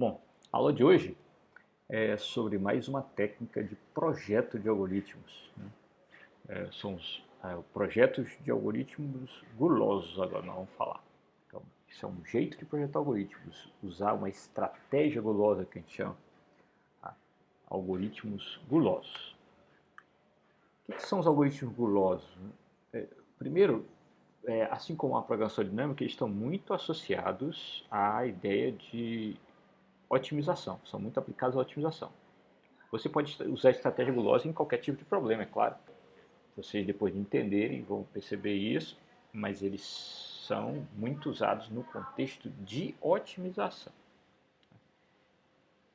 Bom, a aula de hoje é sobre mais uma técnica de projeto de algoritmos, né? São os projetos de algoritmos gulosos, agora nós vamos falar. Então, isso é um jeito de projetar algoritmos, usar uma estratégia gulosa que a gente chama, tá? Algoritmos gulosos. O que são os algoritmos gulosos? Primeiro, assim como a programação dinâmica, eles estão muito associados à ideia de otimização, são muito aplicados à otimização. Você pode usar estratégia gulosa em qualquer tipo de problema, é claro. Vocês depois de entenderem vão perceber isso, mas eles são muito usados no contexto de otimização.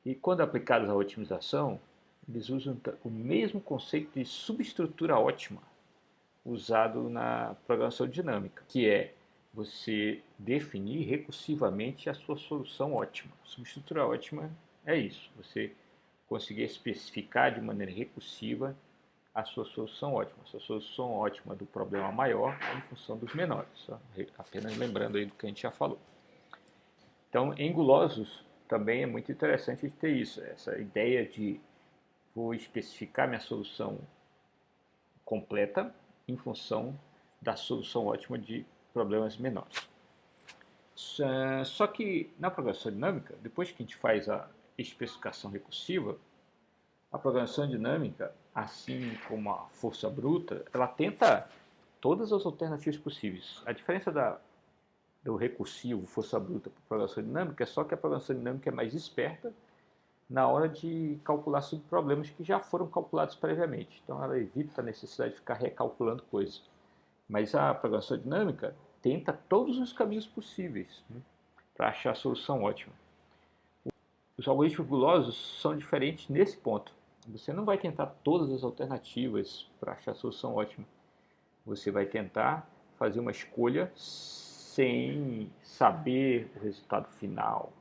E quando aplicados à otimização, eles usam o mesmo conceito de subestrutura ótima usado na programação dinâmica, que é você definir recursivamente a sua solução ótima. Subestrutura ótima é isso, você conseguir especificar de maneira recursiva a sua solução ótima. A sua solução ótima do problema maior em função dos menores. Apenas lembrando aí do que a gente já falou. Então, em gulosos também é muito interessante de ter isso, essa ideia de vou especificar minha solução completa em função da solução ótima de problemas menores. Só que na programação dinâmica, depois que a gente faz a especificação recursiva, a programação dinâmica, assim como a força bruta, ela tenta todas as alternativas possíveis. A diferença do recursivo, força bruta para a programação dinâmica é só que a programação dinâmica é mais esperta na hora de calcular subproblemas que já foram calculados previamente. Então ela evita a necessidade de ficar recalculando coisas. Mas a programação dinâmica tenta todos os caminhos possíveis, né, para achar a solução ótima. Os algoritmos gulosos são diferentes nesse ponto. Você não vai tentar todas as alternativas para achar a solução ótima. Você vai tentar fazer uma escolha sem saber o resultado final.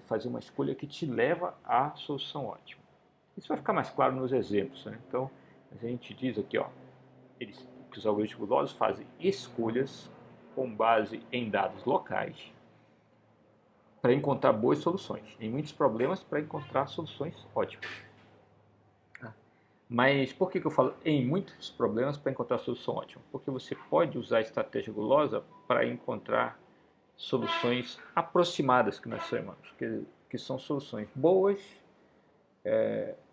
Fazer uma escolha que te leva à solução ótima. Isso vai ficar mais claro nos exemplos, né? Então, a gente diz aqui, ó, que os algoritmos gulosos fazem escolhas com base em dados locais para encontrar boas soluções. Em muitos problemas, para encontrar soluções ótimas. Mas por que eu falo em muitos problemas para encontrar solução ótima? Porque você pode usar a estratégia gulosa para encontrar soluções aproximadas, que nós chamamos, que são soluções boas,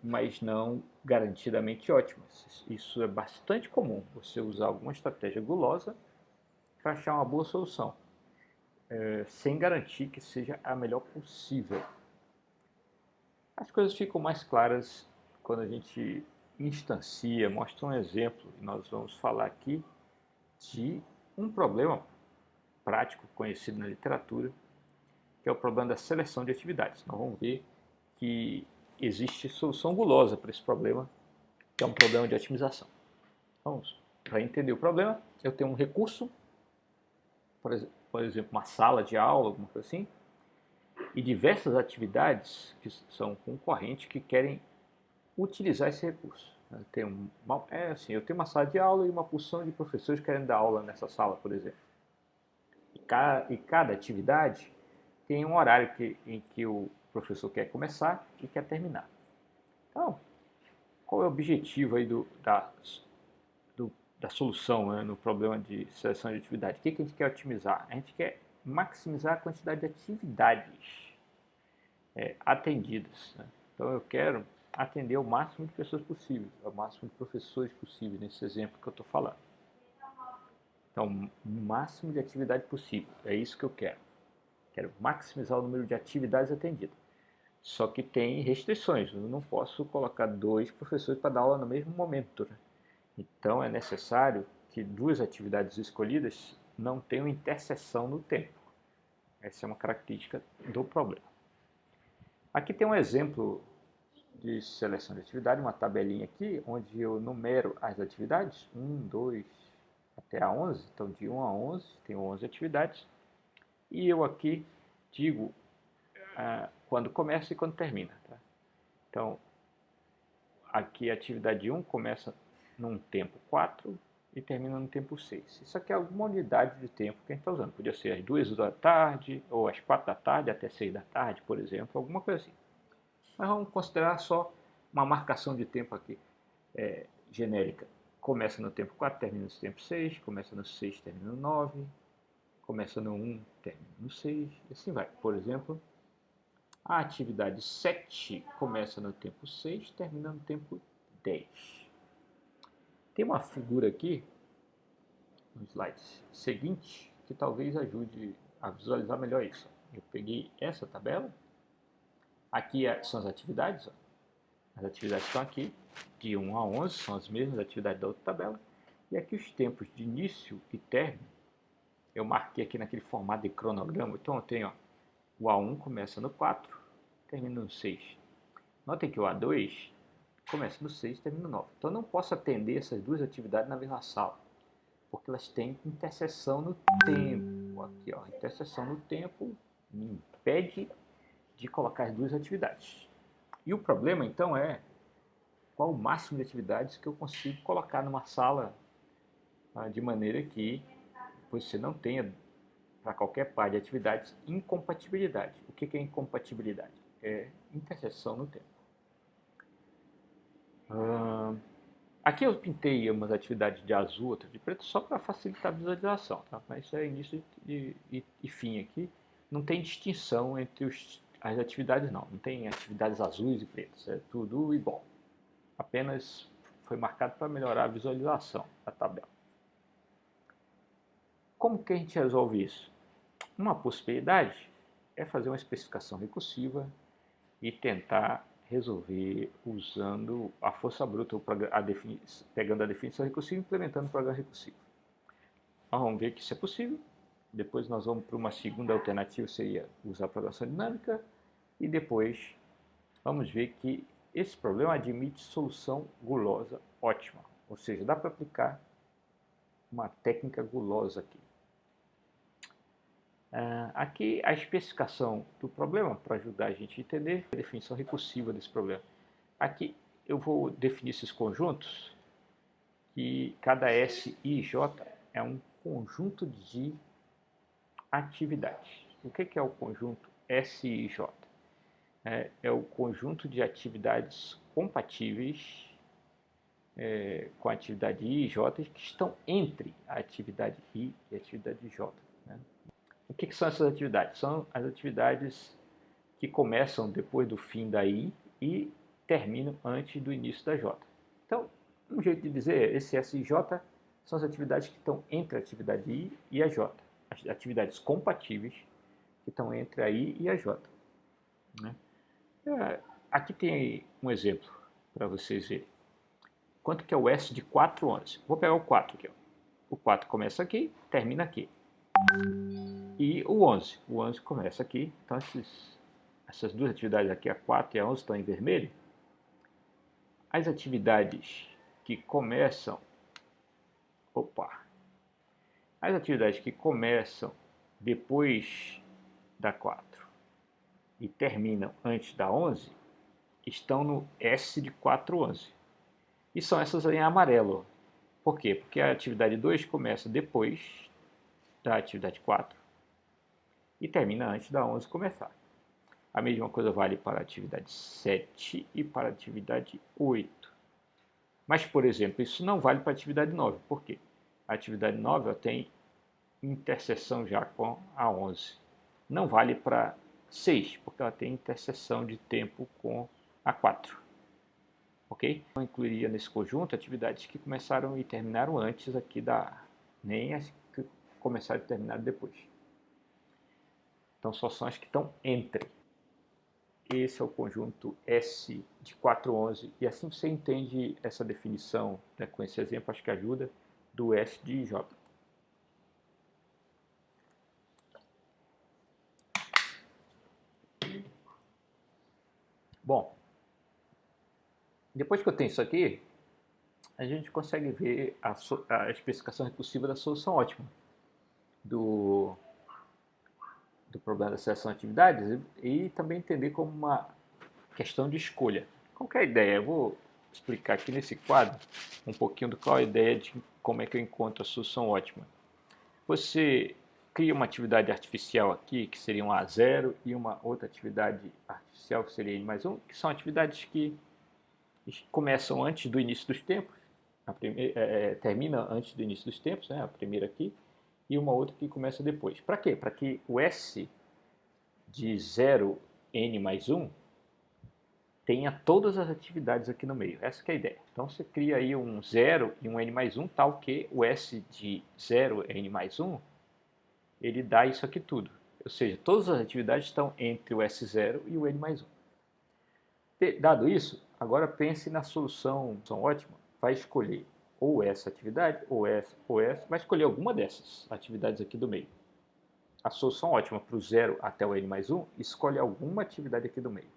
mas não garantidamente ótimas. Isso é bastante comum, você usar alguma estratégia gulosa para achar uma boa solução, sem garantir que seja a melhor possível. As coisas ficam mais claras quando a gente instancia, mostra um exemplo. Nós vamos falar aqui de um problema prático conhecido na literatura, que é o problema da seleção de atividades. Nós vamos ver que existe solução gulosa para esse problema, que é um problema de otimização. Vamos, para entender o problema, eu tenho um recurso, por exemplo, uma sala de aula, alguma coisa assim, e diversas atividades que são concorrentes que querem utilizar esse recurso. Eu tenho uma sala de aula e uma porção de professores querendo dar aula nessa sala, por exemplo. E cada atividade tem um horário em que o professor quer começar e quer terminar. Então, qual é o objetivo aí da solução, né, no problema de seleção de atividade? O que a gente quer otimizar? A gente quer maximizar a quantidade de atividades atendidas, né? Então eu quero atender o máximo de pessoas possível, o máximo de professores possível, nesse exemplo que eu estou falando. Então, o máximo de atividade possível, é isso que eu quero. Quero maximizar o número de atividades atendidas. Só que tem restrições, eu não posso colocar 2 professores para dar aula no mesmo momento, né? Então é necessário que 2 atividades escolhidas não tenham interseção no tempo. Essa é uma característica do problema. Aqui tem um exemplo de seleção de atividade, uma tabelinha aqui, onde eu numero as atividades, 1, 2, até a 11, então de 1 a 11, tem 11 atividades, e eu aqui digo quando começa e quando termina. Tá? Então, aqui a atividade 1 começa num tempo 4, e termina no tempo 6. Isso aqui é alguma unidade de tempo que a gente está usando. Podia ser às 2 da tarde, ou às 4 da tarde até 6 da tarde, por exemplo, alguma coisa assim. Mas vamos considerar só uma marcação de tempo aqui, genérica. Começa no tempo 4, termina no tempo 6, começa no 6, termina no 9, começa no 1, termina no 6, e assim vai. Por exemplo, a atividade 7 começa no tempo 6, termina no tempo 10. Tem uma figura aqui, no slide seguinte, que talvez ajude a visualizar melhor isso. Eu peguei essa tabela, aqui são as atividades, ó. As atividades estão aqui, de 1 a 11, são as mesmas atividades da outra tabela, e aqui os tempos de início e término, eu marquei aqui naquele formato de cronograma, então eu tenho, ó, o A1 começa no 4, termina no 6. Notem que o A2 começa no 6 e termina no 9. Então eu não posso atender essas duas atividades na mesma sala, porque elas têm interseção no tempo. Aqui, ó, interseção no tempo me impede de colocar as duas atividades. E o problema então é qual o máximo de atividades que eu consigo colocar numa sala, de maneira que você não tenha, para qualquer par de atividades, incompatibilidade. O que é incompatibilidade? É interseção no tempo. Aqui eu pintei umas atividades de azul, outras de preto, só para facilitar a visualização, tá? Mas isso é início e fim aqui. Não tem distinção entre as atividades, não. Não tem atividades azuis e pretas, é tudo igual. Apenas foi marcado para melhorar a visualização da tabela. Como que a gente resolve isso? Uma possibilidade é fazer uma especificação recursiva e tentar resolver usando a força bruta, pegando a definição recursiva e implementando o programa recursivo. Nós vamos ver que isso é possível. Depois nós vamos para uma segunda alternativa, seria usar a programação dinâmica. E depois vamos ver que esse problema admite solução gulosa ótima. Ou seja, dá para aplicar uma técnica gulosa aqui. Aqui a especificação do problema, para ajudar a gente a entender a definição recursiva desse problema. Aqui eu vou definir esses conjuntos, que cada S, I e J é um conjunto de atividades. O que é o conjunto S, I e J? É o conjunto de atividades compatíveis com a atividade I e J que estão entre a atividade I e a atividade J. Né? O que são essas atividades? São as atividades que começam depois do fim da I e terminam antes do início da J. Então, um jeito de dizer, esse S e J são as atividades que estão entre a atividade I e a J. As atividades compatíveis que estão entre a I e a J. Né? Aqui tem um exemplo para vocês verem. Quanto que é o S de 4, 11? Vou pegar o 4 aqui. Ó. O 4 começa aqui, termina aqui. E o 11. O 11 começa aqui. Então, essas duas atividades aqui, a 4 e a 11, estão em vermelho. As atividades que começam... As atividades que começam depois da 4 e terminam antes da 11 estão no S de 4, 11. E são essas em amarelo. Por quê? Porque a atividade 2 começa depois da atividade 4 e termina antes da 11 começar. A mesma coisa vale para a atividade 7 e para a atividade 8. Mas, por exemplo, isso não vale para a atividade 9. Por quê? A atividade 9 tem interseção já com a 11. Não vale para 6, porque ela tem interseção de tempo com a 4. Ok? Eu incluiria nesse conjunto atividades que começaram e terminaram antes aqui nem as que começaram e terminaram depois. Então só são as que estão entre. Esse é o conjunto S de 4, 11. E assim você entende essa definição, né, com esse exemplo, acho que ajuda, do S de J. Bom, depois que eu tenho isso aqui, a gente consegue ver a especificação recursiva da solução ótima do problema da seleção de atividades e também entender como uma questão de escolha. Qual que é a ideia? Eu vou explicar aqui nesse quadro um pouquinho do qual é a ideia de como é que eu encontro a solução ótima? Você cria uma atividade artificial aqui, que seria um A0, e uma outra atividade artificial, que seria N+1, que são atividades que começam antes do início dos tempos, termina antes do início dos tempos, né, a primeira aqui, e uma outra que começa depois. Para quê? Para que o S de 0, N+1, tenha todas as atividades aqui no meio. Essa que é a ideia. Então você cria aí um 0 e um N+1, tal que o S de 0, N+1, ele dá isso aqui tudo. Ou seja, todas as atividades estão entre o S0 e o N+1. Dado isso, agora pense na solução ótima. Vai escolher ou essa atividade, ou essa, vai escolher alguma dessas atividades aqui do meio. A solução ótima para o 0 até o N+1, escolhe alguma atividade aqui do meio.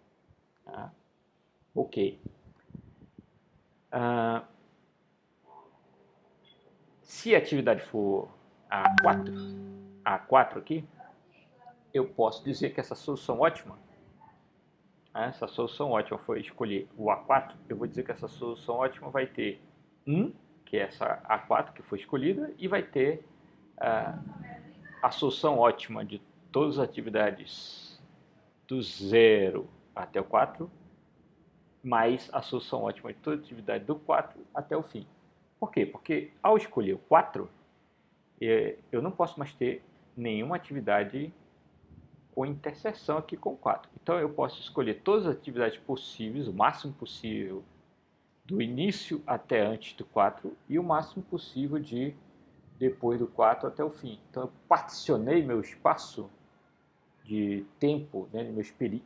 Tá? Ok. Se a atividade for A4 aqui, eu posso dizer que essa solução ótima foi escolher o A4, eu vou dizer que essa solução ótima vai ter 1, que é essa A4 que foi escolhida, e vai ter a solução ótima de todas as atividades do 0 até o 4, mais a solução ótima de toda a atividade do 4 até o fim. Por quê? Porque ao escolher o 4, eu não posso mais ter nenhuma atividade com interseção aqui com o 4. Então eu posso escolher todas as atividades possíveis, o máximo possível do início até antes do 4 e o máximo possível de depois do 4 até o fim. Então eu particionei meu espaço de tempo, né,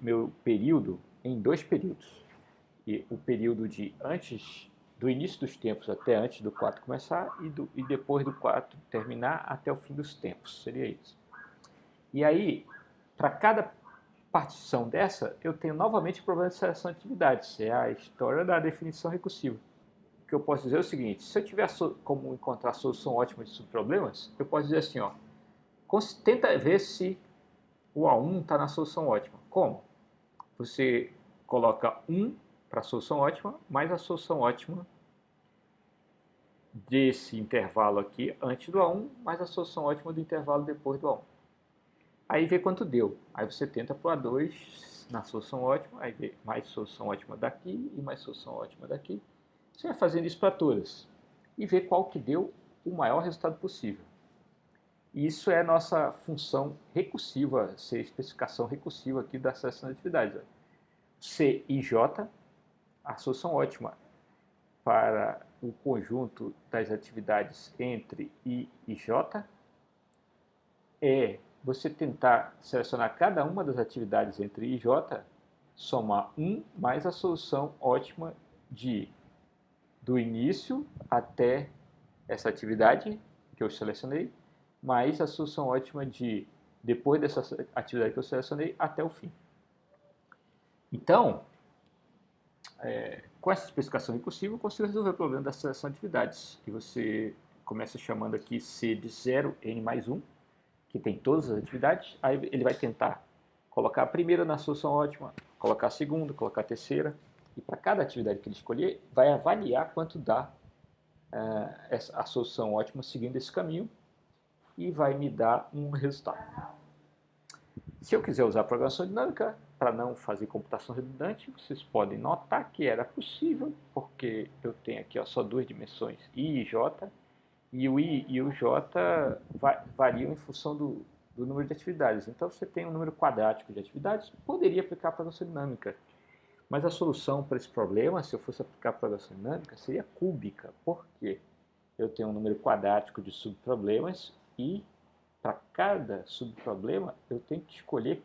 meu período, em 2 períodos. E o período de antes do início dos tempos até antes do 4 começar e depois do 4 terminar até o fim dos tempos. Seria isso. E aí, para cada partição dessa, eu tenho novamente o problema de seleção de atividades. É a história da definição recursiva. O que eu posso dizer é o seguinte: se eu tiver como encontrar a solução ótima de subproblemas, eu posso dizer assim, tenta ver se o A1 está na solução ótima. Como? Você coloca 1 para a solução ótima, mais a solução ótima desse intervalo aqui antes do A1, mais a solução ótima do intervalo depois do A1. Aí vê quanto deu. Aí você tenta para o A2 na solução ótima, aí vê mais solução ótima daqui e mais solução ótima daqui. Você vai fazendo isso para todas e vê qual que deu o maior resultado possível. Isso é a nossa função recursiva, ser especificação recursiva aqui da seleção de atividades. C e J, a solução ótima para o conjunto das atividades entre I e J é você tentar selecionar cada uma das atividades entre I e J, somar 1 mais a solução ótima do início até essa atividade que eu selecionei, mais a solução ótima depois dessa atividade que eu selecionei até o fim. Então, com essa especificação recursiva, eu consigo resolver o problema da seleção de atividades. E você começa chamando aqui C de 0, N+1, que tem todas as atividades. Aí ele vai tentar colocar a primeira na solução ótima, colocar a segunda, colocar a terceira. E para cada atividade que ele escolher, vai avaliar quanto dá a solução ótima seguindo esse caminho e vai me dar um resultado. Se eu quiser usar a programação dinâmica para não fazer computação redundante, vocês podem notar que era possível, porque eu tenho aqui só 2 dimensões, I e J, e o I e o J variam em função do número de atividades. Então você tem um número quadrático de atividades, poderia aplicar a programação dinâmica. Mas a solução para esse problema, se eu fosse aplicar a programação dinâmica, seria cúbica. Por quê? Eu tenho um número quadrático de subproblemas e para cada subproblema eu tenho que escolher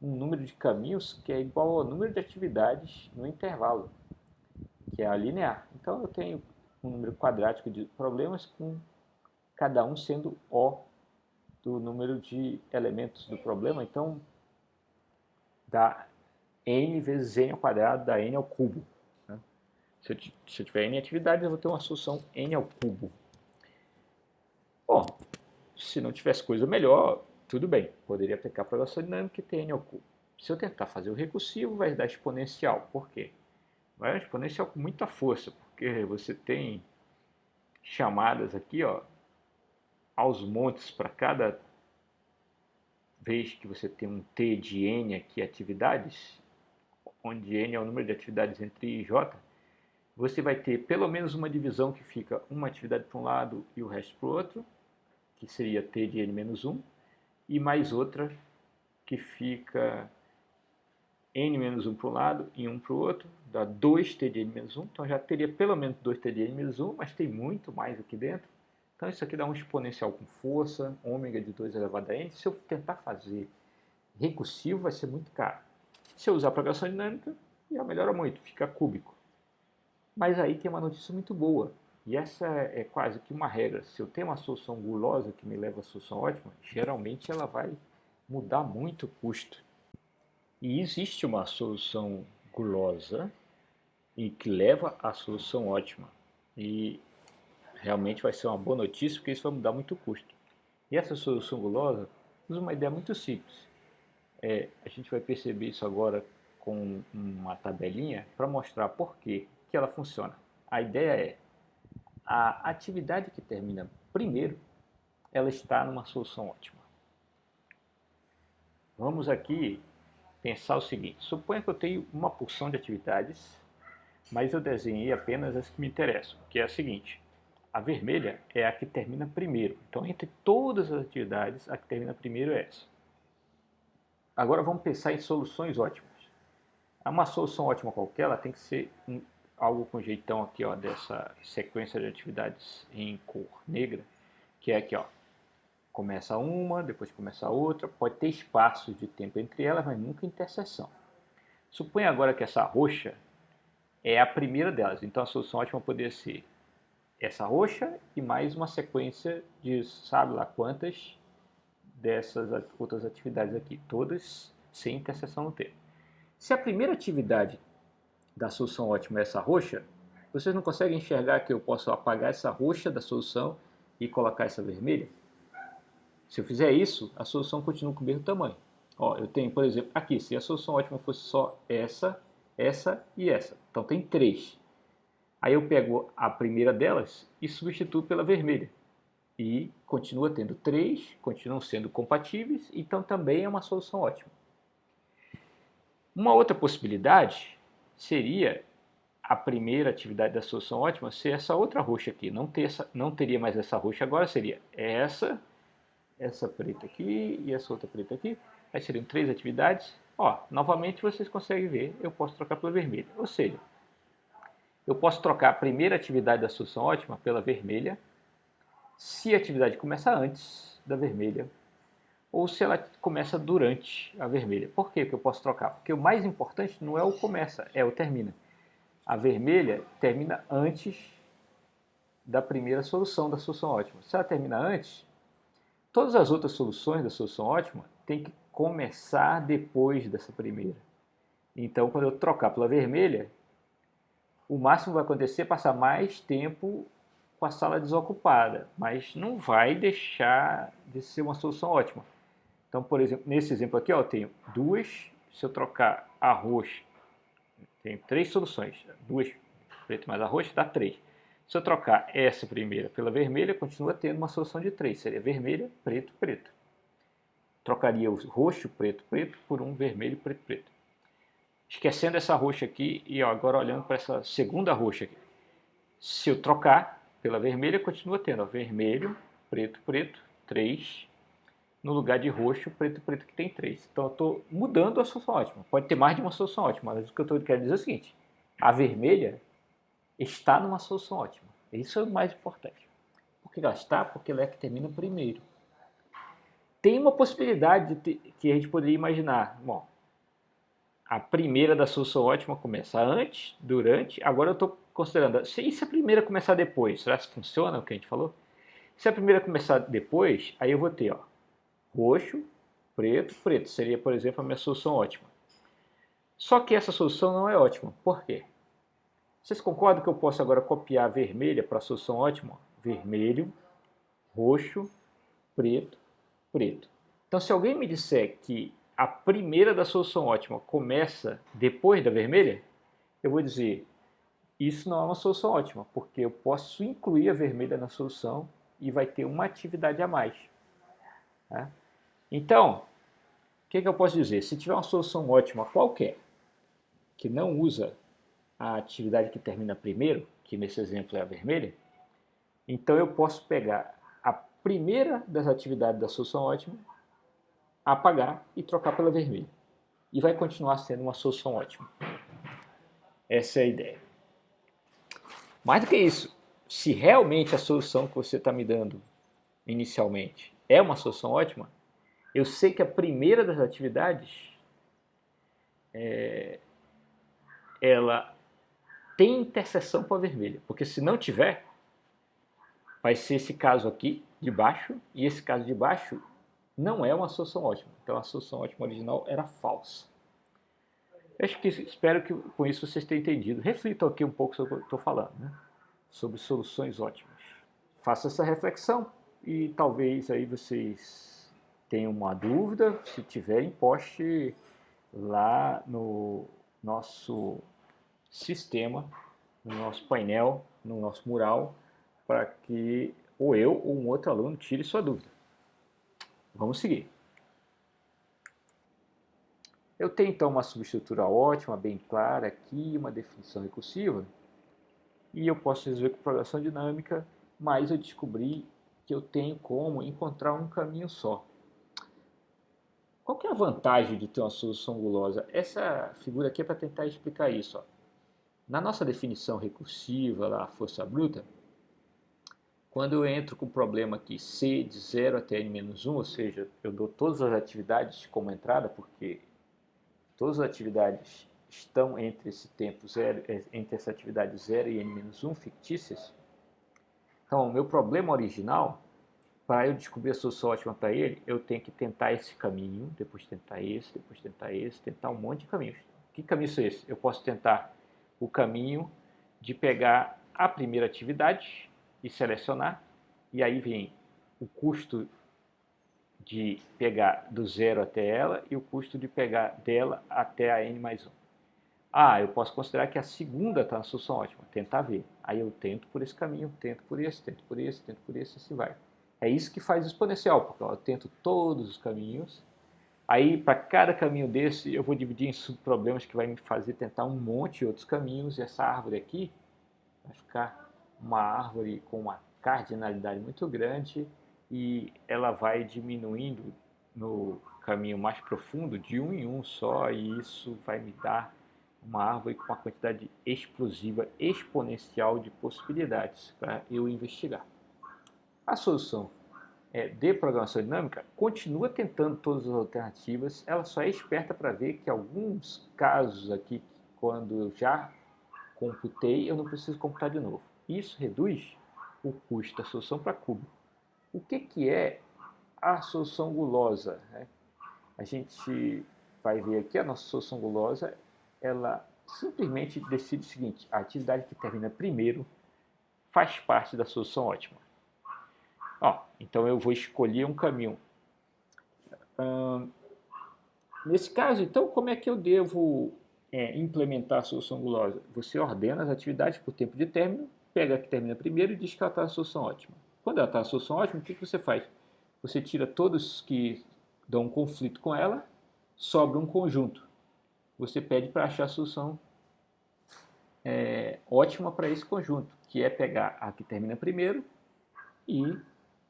um número de caminhos que é igual ao número de atividades no intervalo, que é a linear. Então eu tenho um número quadrático de problemas com cada um sendo O do número de elementos do problema. Então dá n vezes n ao quadrado, dá n ao cubo. Né? Se eu tiver n atividades, eu vou ter uma solução n ao cubo. Bom, se não tivesse coisa melhor, tudo bem. Poderia aplicar a programação dinâmica e ter n ao cubo. Se eu tentar fazer o recursivo, vai dar exponencial. Por quê? Vai dar exponencial com muita força, porque você tem chamadas aqui, ó, aos montes para cada vez que você tem um T de N aqui atividades, onde N é o número de atividades entre I e J, você vai ter pelo menos uma divisão que fica uma atividade para um lado e o resto para o outro, que seria T de N menos 1, e mais outra que fica N menos 1 para um lado e 1 para o outro, dá 2T de N menos 1, então já teria pelo menos 2T de N menos 1, mas tem muito mais aqui dentro. Então isso aqui dá um exponencial com força, ômega de 2 elevado a n. Se eu tentar fazer recursivo, vai ser muito caro. Se eu usar programação dinâmica, já melhora muito, fica cúbico. Mas aí tem uma notícia muito boa, e essa é quase que uma regra. Se eu tenho uma solução gulosa que me leva a solução ótima, geralmente ela vai mudar muito o custo. E existe uma solução gulosa e que leva à solução ótima. E realmente vai ser uma boa notícia, porque isso vai mudar muito o custo. E essa solução gulosa usa uma ideia muito simples. A gente vai perceber isso agora com uma tabelinha para mostrar por que ela funciona. A ideia é, a atividade que termina primeiro, ela está numa solução ótima. Vamos aqui pensar o seguinte, suponha que eu tenho uma porção de atividades, mas eu desenhei apenas as que me interessam, que é a seguinte, a vermelha é a que termina primeiro, então entre todas as atividades, a que termina primeiro é essa. Agora vamos pensar em soluções ótimas. Uma solução ótima qualquer, ela tem que ser algo com jeitão aqui, ó, dessa sequência de atividades em cor negra, que é aqui, ó, começa uma, depois começa a outra, pode ter espaços de tempo entre elas, mas nunca interseção. Suponha agora que essa roxa é a primeira delas, então a solução ótima poderia ser essa roxa e mais uma sequência de sabe lá quantas dessas outras atividades aqui, todas sem interseção no tempo. Se a primeira atividade da solução ótima é essa roxa, vocês não conseguem enxergar que eu posso apagar essa roxa da solução e colocar essa vermelha? Se eu fizer isso, a solução continua com o mesmo tamanho. Ó, eu tenho, por exemplo, aqui, se a solução ótima fosse só essa, essa e essa. Então tem 3. Aí eu pego a primeira delas e substituo pela vermelha. E continua tendo 3, continuam sendo compatíveis, então também é uma solução ótima. Uma outra possibilidade seria a primeira atividade da solução ótima ser essa outra roxa aqui. Não teria mais essa roxa agora, seria essa preta aqui e essa outra preta aqui. Aí seriam 3 atividades. Ó, novamente vocês conseguem ver, eu posso trocar pela vermelha. Ou seja, eu posso trocar a primeira atividade da solução ótima pela vermelha, se a atividade começa antes da vermelha, ou se ela começa durante a vermelha. Por que eu posso trocar? Porque o mais importante não é o começa, é o termina. A vermelha termina antes da primeira solução da solução ótima. Se ela termina antes, todas as outras soluções da solução ótima têm que começar depois dessa primeira. Então, quando eu trocar pela vermelha, o máximo que vai acontecer é passar mais tempo com a sala desocupada, mas não vai deixar de ser uma solução ótima. Então, por exemplo, nesse exemplo aqui, ó, eu tenho 2, se eu trocar a roxa, tenho 3 soluções, 2 preto mais a roxa dá 3. Se eu trocar essa primeira pela vermelha, continua tendo uma solução de 3, seria vermelha, preto, preto. Trocaria o roxo, preto, preto por um vermelho, preto, preto. Esquecendo essa roxa aqui e ó, agora olhando para essa segunda roxa aqui. Se eu trocar pela vermelha, continua tendo ó, vermelho, preto, preto, 3, no lugar de roxo, preto, preto, que tem 3. Então eu estou mudando a solução ótima. Pode ter mais de uma solução ótima, mas o que eu quero dizer é o seguinte, a vermelha está numa solução ótima. Isso é o mais importante. Por que ela está? Porque ela é a que termina primeiro. Tem uma possibilidade que a gente poderia imaginar. Bom, a primeira da solução ótima começa antes, durante, agora eu estou considerando, e se a primeira começar depois? Será que funciona o que a gente falou? Se a primeira começar depois, aí eu vou ter ó, roxo, preto, preto. Seria, por exemplo, a minha solução ótima. Só que essa solução não é ótima. Por quê? Vocês concordam que eu posso agora copiar a vermelha para a solução ótima? Vermelho, roxo, preto, preto. Então, se alguém me disser que a primeira da solução ótima começa depois da vermelha, eu vou dizer, isso não é uma solução ótima, porque eu posso incluir a vermelha na solução e vai ter uma atividade a mais. Tá? Então, o que eu posso dizer? Se tiver uma solução ótima qualquer, que não usa a atividade que termina primeiro, que nesse exemplo é a vermelha, então eu posso pegar a primeira das atividades da solução ótima, apagar e trocar pela vermelha. E vai continuar sendo uma solução ótima. Essa é a ideia. Mais do que isso, se realmente a solução que você está me dando inicialmente é uma solução ótima, eu sei que a primeira das atividades ela tem interseção com a vermelha, porque se não tiver, vai ser esse caso aqui de baixo, e esse caso de baixo não é uma solução ótima. Então a solução ótima original era falsa. Espero que com isso vocês tenham entendido. Reflitam aqui um pouco sobre o que eu estou falando, né? Sobre soluções ótimas. Faça essa reflexão e talvez aí vocês tenham uma dúvida. Se tiverem, poste lá no nosso sistema, no nosso painel, no nosso mural, para que ou eu ou um outro aluno tire sua dúvida. Vamos seguir. Eu tenho então uma subestrutura ótima, bem clara aqui, uma definição recursiva, e eu posso resolver com programação dinâmica, mas eu descobri que eu tenho como encontrar um caminho só. Qual que é a vantagem de ter uma solução gulosa? Essa figura aqui é para tentar explicar isso. Ó. Na nossa definição recursiva, lá, força bruta, quando eu entro com o problema aqui C de 0 até n-1, ou seja, eu dou todas as atividades como entrada, porque todas as atividades estão entre esse tempo zero, entre essa atividade 0 e n-1 fictícias. Então, o meu problema original, para eu descobrir a solução ótima para ele, eu tenho que tentar esse caminho, depois tentar esse, depois tentar esse, tentar um monte de caminhos. Que caminho são esses? Eu posso tentar o caminho de pegar a primeira atividade e selecionar, e aí vem o custo de pegar do zero até ela e o custo de pegar dela até a n mais 1. Ah, eu posso considerar que a segunda está na solução ótima, tentar ver. Aí eu tento por esse caminho, tento por esse, tento por esse, tento por esse, assim vai. É isso que faz o exponencial, porque eu tento todos os caminhos. Aí, para cada caminho desse, eu vou dividir em subproblemas que vai me fazer tentar um monte de outros caminhos. E essa árvore aqui vai ficar uma árvore com uma cardinalidade muito grande e ela vai diminuindo no caminho mais profundo de um em um só, e isso vai me dar uma árvore com uma quantidade explosiva, exponencial de possibilidades para eu investigar. A solução de programação dinâmica continua tentando todas as alternativas, ela só é esperta para ver que alguns casos aqui, quando eu já computei, eu não preciso computar de novo. Isso reduz o custo da solução para cubo. O que é a solução gulosa? A gente vai ver aqui a nossa solução gulosa, ela simplesmente decide o seguinte: a atividade que termina primeiro faz parte da solução ótima. Então eu vou escolher um caminho. Nesse caso, então, como é que eu devo implementar a solução gulosa? Você ordena as atividades por tempo de término, pega a que termina primeiro e diz que ela está na solução ótima. Quando ela está na solução ótima, o que você faz? Você tira todos que dão um conflito com ela, sobra um conjunto. Você pede para achar a solução ótima para esse conjunto, que é pegar a que termina primeiro e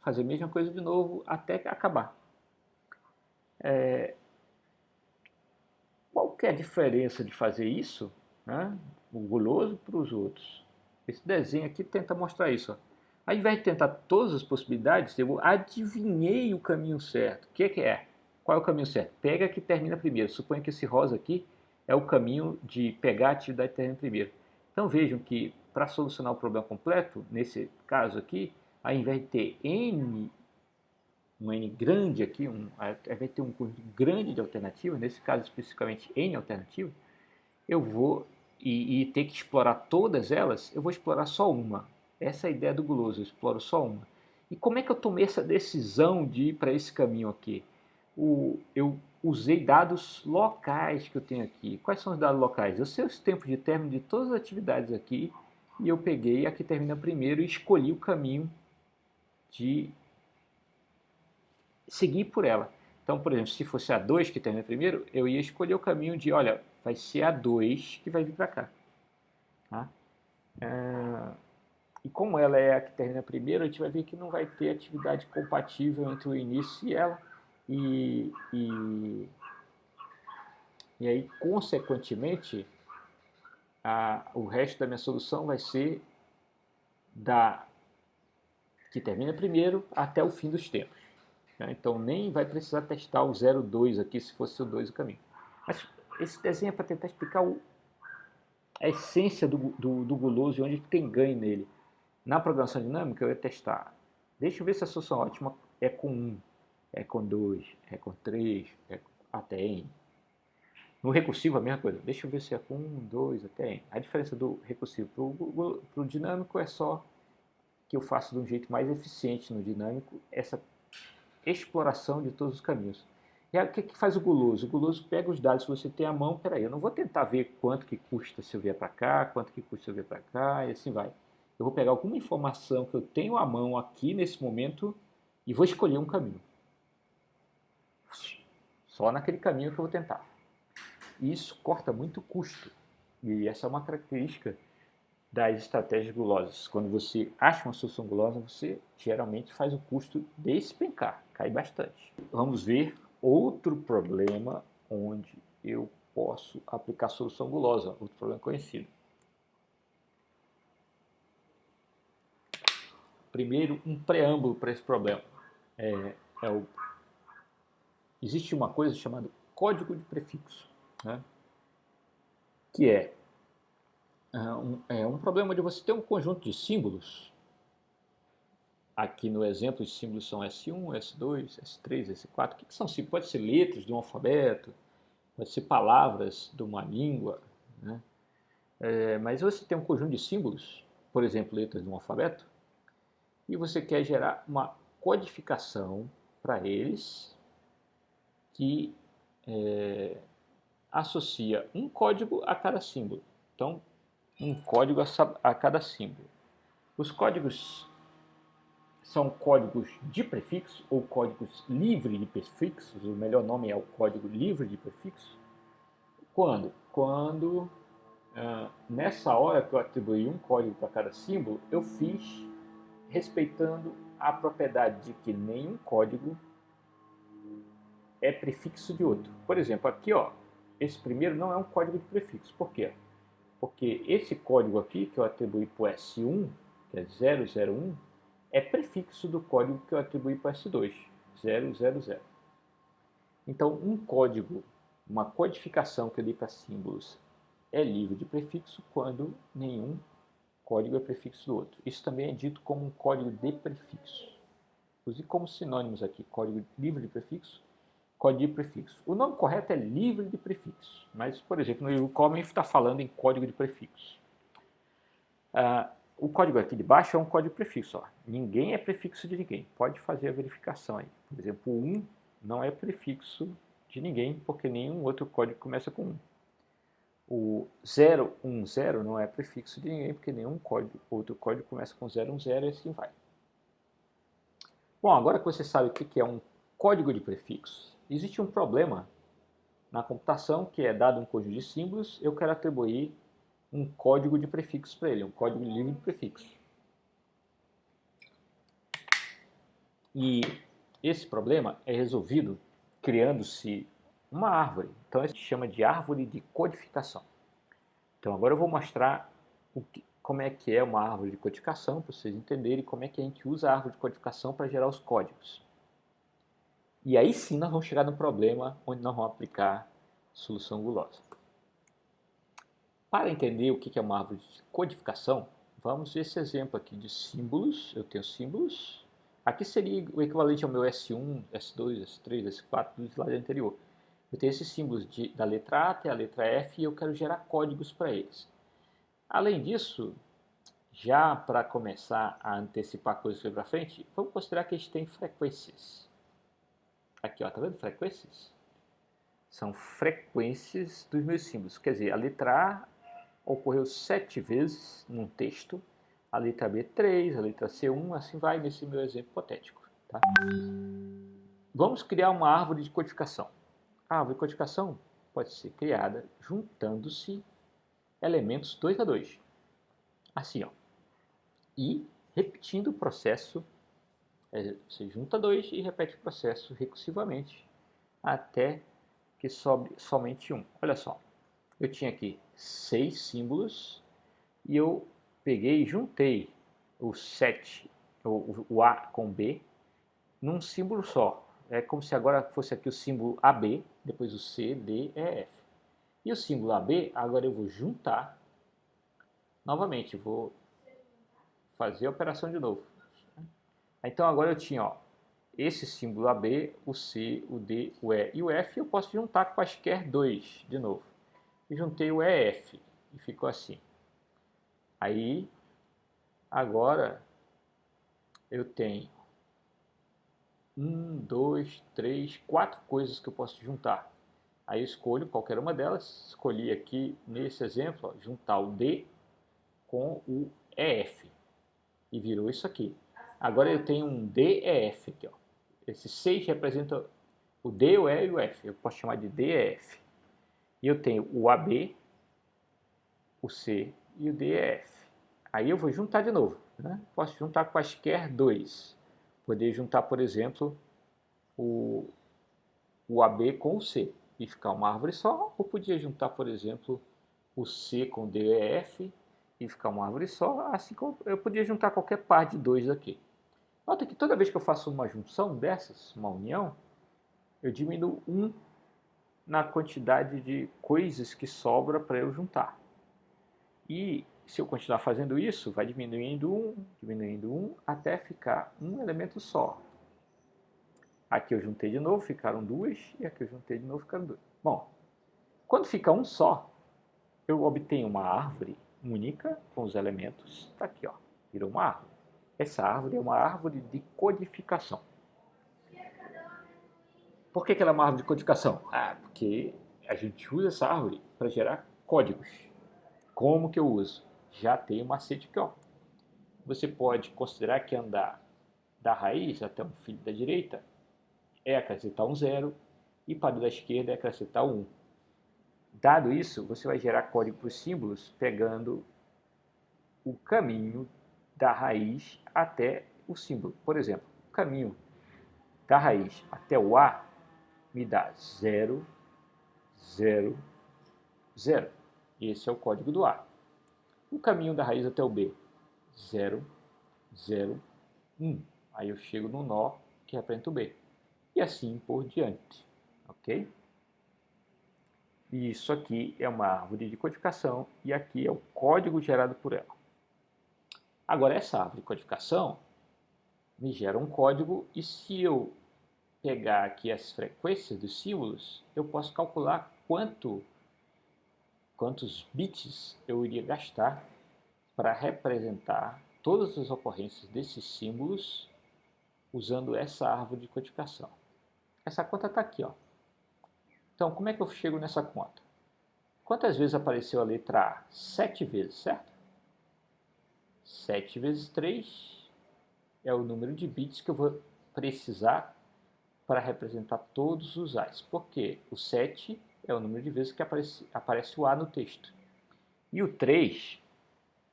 fazer a mesma coisa de novo até acabar. Qual que é a diferença de fazer isso, né, o guloso para os outros? Esse desenho aqui tenta mostrar isso. Ó. Ao invés de tentar todas as possibilidades, eu adivinhei o caminho certo. O que é? Qual é o caminho certo? Pega a que termina primeiro. Suponho que esse rosa aqui é o caminho de pegar a atividade que termina primeiro. Então vejam que para solucionar o problema completo, nesse caso aqui, ao invés de ter um N grande aqui, vai ter um conjunto grande de alternativas, nesse caso especificamente N alternativas, eu vou, e ter que explorar todas elas, eu vou explorar só uma. Essa é a ideia do guloso, eu exploro só uma. E como é que eu tomei essa decisão de ir para esse caminho aqui? Eu usei dados locais que eu tenho aqui. Quais são os dados locais? Eu sei os tempos de término de todas as atividades aqui, e eu peguei a que termina primeiro e escolhi o caminho de seguir por ela. Então, por exemplo, se fosse a 2 que termina primeiro, eu ia escolher o caminho de, olha, vai ser a 2 que vai vir para cá. Tá? E como ela é a que termina primeiro, a gente vai ver que não vai ter atividade compatível entre o início e ela. E aí, consequentemente, o resto da minha solução vai ser da que termina primeiro até o fim dos tempos. Né? Então, nem vai precisar testar o 0,2 aqui, se fosse o 2 o caminho. Mas esse desenho é para tentar explicar a essência do guloso e onde tem ganho nele. Na programação dinâmica, eu ia testar. Deixa eu ver se a solução ótima é com 1, é com 2, é com 3, até N. No recursivo, a mesma coisa. Deixa eu ver se é com 1, 2, até N. A diferença do recursivo para o dinâmico é só que eu faço de um jeito mais eficiente no dinâmico essa exploração de todos os caminhos. E aí, o que faz o guloso? O guloso pega os dados que você tem à mão. Peraí, eu não vou tentar ver quanto que custa se eu vier para cá, quanto que custa se eu vier para cá, e assim vai. Eu vou pegar alguma informação que eu tenho à mão aqui nesse momento e vou escolher um caminho. Só naquele caminho que eu vou tentar. E isso corta muito custo. E essa é uma característica das estratégias gulosas. Quando você acha uma solução gulosa, você geralmente faz o custo despencar, cai bastante. Vamos ver outro problema onde eu posso aplicar solução gulosa, outro problema conhecido. Primeiro, um preâmbulo para esse problema. Existe uma coisa chamada código de prefixo, né? Que é um problema de você ter um conjunto de símbolos. Aqui no exemplo, os símbolos são S1, S2, S3, S4. O que são símbolos? Pode ser letras de um alfabeto, pode ser palavras de uma língua, né? Mas você tem um conjunto de símbolos, por exemplo, letras de um alfabeto, e você quer gerar uma codificação para eles que associa um código a cada símbolo. Então, um código a cada símbolo. Os códigos são códigos de prefixo ou códigos livres de prefixos. O melhor nome é o código livre de prefixo. Quando? Quando nessa hora que eu atribuí um código para cada símbolo, eu fiz respeitando a propriedade de que nenhum código é prefixo de outro. Por exemplo, aqui, ó, esse primeiro não é um código de prefixo. Por quê? Porque esse código aqui, que eu atribuí para o S1, que é 001, é prefixo do código que eu atribuí para o S2, 000. Então, um código, uma codificação que eu dei para símbolos é livre de prefixo quando nenhum código é prefixo do outro. Isso também é dito como um código de prefixo. Use como sinônimos aqui, código livre de prefixo, código de prefixo. O nome correto é livre de prefixo, mas, por exemplo, no livro Common está falando em código de prefixo. O código aqui de baixo é um código de prefixo. Ó. Ninguém é prefixo de ninguém. Pode fazer a verificação aí. Por exemplo, o 1 não é prefixo de ninguém, porque nenhum outro código começa com 1. O 010 não é prefixo de ninguém, porque nenhum outro código começa com 010 e assim vai. Bom, agora que você sabe o que é um código de prefixo, existe um problema na computação que é dado um conjunto de símbolos, eu quero atribuir um código de prefixo para ele, um código livre de prefixo. E esse problema é resolvido criando-se uma árvore. Então, a gente chama de árvore de codificação. Então, agora eu vou mostrar como é que é uma árvore de codificação, para vocês entenderem como é que a gente usa a árvore de codificação para gerar os códigos. E aí sim nós vamos chegar no problema onde nós vamos aplicar solução gulosa. Para entender o que é uma árvore de codificação, vamos ver esse exemplo aqui de símbolos. Eu tenho símbolos. Aqui seria o equivalente ao meu S1, S2, S3, S4 do slide anterior. Eu tenho esses símbolos da letra A até a letra F e eu quero gerar códigos para eles. Além disso, já para começar a antecipar coisas para frente, vamos considerar que a gente tem frequências. Aqui, ó, tá vendo frequências? são frequências dos meus símbolos. Quer dizer, a letra A ocorreu 7 vezes num texto, a letra B 3, a letra C 1, assim vai nesse meu exemplo hipotético. Tá? Vamos criar uma árvore de codificação. A árvore de codificação pode ser criada juntando-se elementos 2 a 2. Assim, ó. E repetindo o processo, você junta 2 e repete o processo recursivamente até que sobe somente um. Olha só, eu tinha aqui 6 símbolos e eu peguei e juntei o 7, o A com o B, num símbolo só. É como se agora fosse aqui o símbolo AB, depois o C, D, E, F. E o símbolo AB, agora eu vou juntar novamente, vou fazer a operação de novo. Então agora eu tinha, ó, esse símbolo AB, o C, o D, o E e o F, eu posso juntar quaisquer dois de novo. E juntei o EF e ficou assim. Aí, agora eu tenho 1, 2, 3, 4 coisas que eu posso juntar. Aí eu escolho qualquer uma delas, escolhi aqui nesse exemplo, ó, juntar o D com o EF e virou isso aqui. Agora eu tenho um DEF aqui, ó. Esses 6 representam o D, o E e o F. Eu posso chamar de DEF. E eu tenho o AB, o C e o DEF. Aí eu vou juntar de novo. Né? Posso juntar quaisquer dois. Poder juntar, por exemplo, o AB com o C e ficar uma árvore só. Ou podia juntar, por exemplo, o C com o DEF e ficar uma árvore só. Assim como eu podia juntar qualquer par de dois aqui. Nota que toda vez que eu faço uma junção dessas, uma união, eu diminuo 1 na quantidade de coisas que sobra para eu juntar. E se eu continuar fazendo isso, vai diminuindo um, até ficar um elemento só. Aqui eu juntei de novo, ficaram duas, e aqui eu juntei de novo, ficaram duas. Bom, quando fica um só, eu obtenho uma árvore única com os elementos. Está aqui, ó, virou uma árvore. Essa árvore é uma árvore de codificação. Por que ela é uma árvore de codificação? Porque a gente usa essa árvore para gerar códigos. Como que eu uso? Já tem um macete aqui, ó. Você pode considerar que andar da raiz até um filho da direita é acrescentar um zero e para o da esquerda é acrescentar um. Dado isso, você vai gerar código para os símbolos pegando o caminho da raiz até o símbolo. Por exemplo, o caminho da raiz até o A me dá 0, 0, 0. Esse é o código do A. O caminho da raiz até o B, 0, 0, 1. Aí eu chego no nó que representa o B. E assim por diante. Ok? E isso aqui é uma árvore de codificação e aqui é o código gerado por ela. Agora, essa árvore de codificação me gera um código e se eu pegar aqui as frequências dos símbolos, eu posso calcular quantos bits eu iria gastar para representar todas as ocorrências desses símbolos usando essa árvore de codificação. Essa conta está aqui, ó. Então, como é que eu chego nessa conta? Quantas vezes apareceu a letra A? 7 vezes, certo? 7 vezes 3 é o número de bits que eu vou precisar para representar todos os A's. Porque o 7 é o número de vezes que aparece o A no texto. E o 3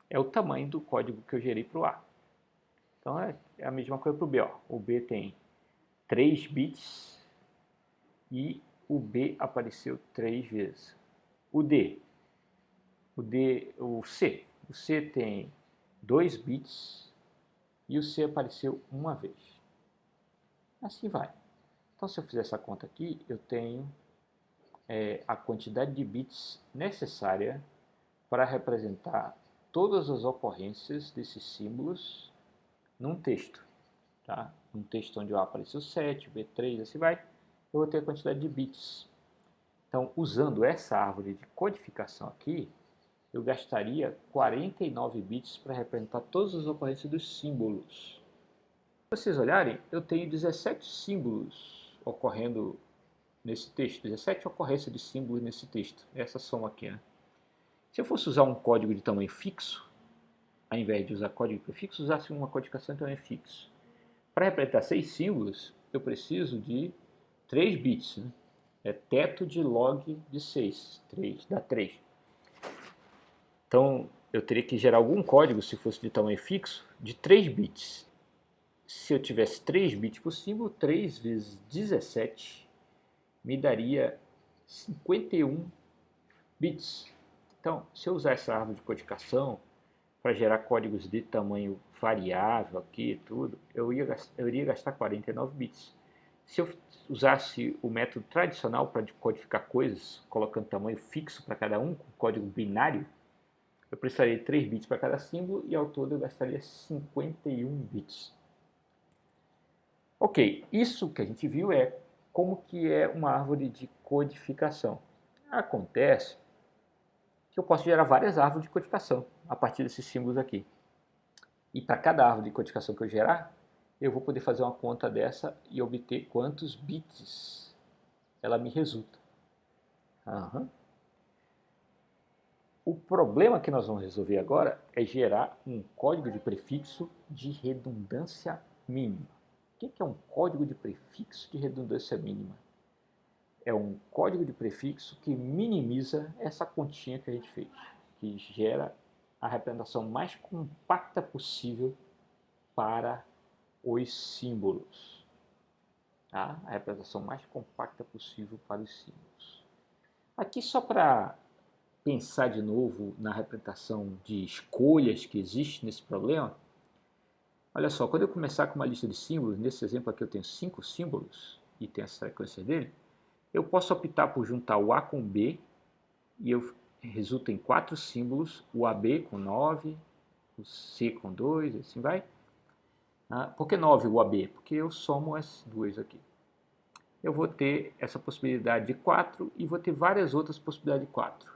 é o tamanho do código que eu gerei para o A. Então é a mesma coisa para o B. Ó. O B tem 3 bits e o B apareceu 3 vezes. O C tem 2 bits e o C apareceu uma vez. Assim vai. Então se eu fizer essa conta aqui, eu tenho a quantidade de bits necessária para representar todas as ocorrências desses símbolos num texto. Tá? Um texto onde o A apareceu 7, o B 3, assim vai, eu vou ter a quantidade de bits. Então, usando essa árvore de codificação aqui, eu gastaria 49 bits para representar todas as ocorrências dos símbolos. Se vocês olharem, eu tenho 17 símbolos ocorrendo nesse texto, 17 ocorrências de símbolos nesse texto, essa soma aqui, né? Se eu fosse usar um código de tamanho fixo, ao invés de usar código de prefixo, usasse uma codificação de tamanho fixo. Para representar 6 símbolos, eu preciso de 3 bits, né? É teto de log de 6, 3, dá 3. Então, eu teria que gerar algum código, se fosse de tamanho fixo, de 3 bits. Se eu tivesse 3 bits por símbolo, 3 vezes 17 me daria 51 bits. Então, se eu usar essa árvore de codificação para gerar códigos de tamanho variável aqui tudo, eu iria gastar 49 bits. Se eu usasse o método tradicional para codificar coisas, colocando tamanho fixo para cada um, com código binário, eu precisaria de 3 bits para cada símbolo e ao todo eu gastaria 51 bits. Ok, isso que a gente viu é como que é uma árvore de codificação. Acontece que eu posso gerar várias árvores de codificação a partir desses símbolos aqui. E para cada árvore de codificação que eu gerar, eu vou poder fazer uma conta dessa e obter quantos bits ela me resulta. Uhum. O problema que nós vamos resolver agora é gerar um código de prefixo de redundância mínima. O que é um código de prefixo de redundância mínima? É um código de prefixo que minimiza essa continha que a gente fez, que gera a representação mais compacta possível para os símbolos. Tá? A representação mais compacta possível para os símbolos. Aqui só para pensar de novo na representação de escolhas que existe nesse problema, olha só, quando eu começar com uma lista de símbolos, nesse exemplo aqui eu tenho 5 símbolos e tem essa sequência dele, eu posso optar por juntar o A com o B e resulta em 4 símbolos, o AB com 9, o C com 2, assim vai. Por que 9 o AB? Porque eu somo as duas aqui. Eu vou ter essa possibilidade de 4 e vou ter várias outras possibilidades de 4.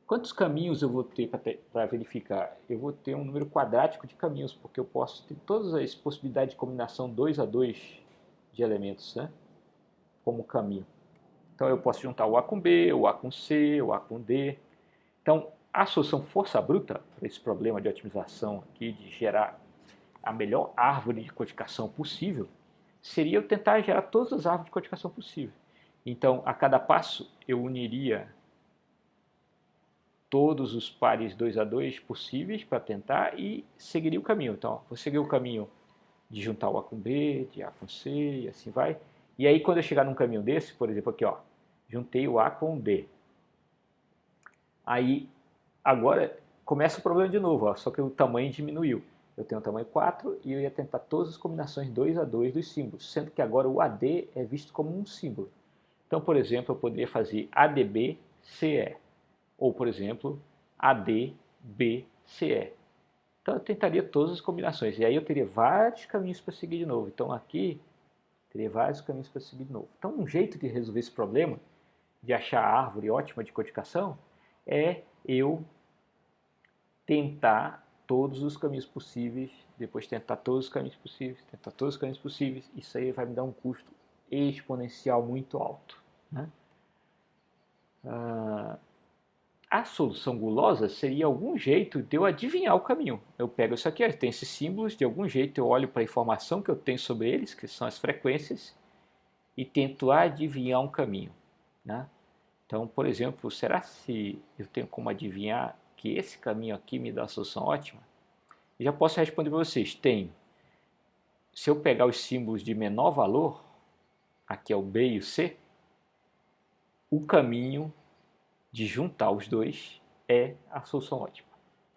Quantos caminhos eu vou ter para verificar? Eu vou ter um número quadrático de caminhos, porque eu posso ter todas as possibilidades de combinação 2 a 2 de elementos, né, como caminho. Então eu posso juntar o A com B, o A com C, o A com D. Então a solução força bruta para esse problema de otimização aqui, de gerar a melhor árvore de codificação possível, seria eu tentar gerar todas as árvores de codificação possível. Então a cada passo eu uniria todos os pares 2 a 2 possíveis para tentar e seguiria o caminho. Então, vou seguir o caminho de juntar o A com B, de A com C e assim vai. E aí, quando eu chegar num caminho desse, por exemplo, aqui, ó, juntei o A com o B. Aí, agora, começa o problema de novo, ó, só que o tamanho diminuiu. Eu tenho o tamanho 4 e eu ia tentar todas as combinações 2 a 2 dos símbolos, sendo que agora o AD é visto como um símbolo. Então, por exemplo, eu poderia fazer ADB, CE. Ou, por exemplo, AD, B, CE. Então eu tentaria todas as combinações. E aí eu teria vários caminhos para seguir de novo. Então aqui, teria vários caminhos para seguir de novo. Então um jeito de resolver esse problema, de achar a árvore ótima de codificação, é eu tentar todos os caminhos possíveis, depois tentar todos os caminhos possíveis, tentar todos os caminhos possíveis. Isso aí vai me dar um custo exponencial muito alto, né? A solução gulosa seria algum jeito de eu adivinhar o caminho. Eu pego isso aqui, tem esses símbolos, de algum jeito eu olho para a informação que eu tenho sobre eles, que são as frequências, e tento adivinhar um caminho, né? Então, por exemplo, será se eu tenho como adivinhar que esse caminho aqui me dá a solução ótima? Eu já posso responder para vocês, tenho. Se eu pegar os símbolos de menor valor, aqui é o B e o C, o caminho de juntar os dois é a solução ótima.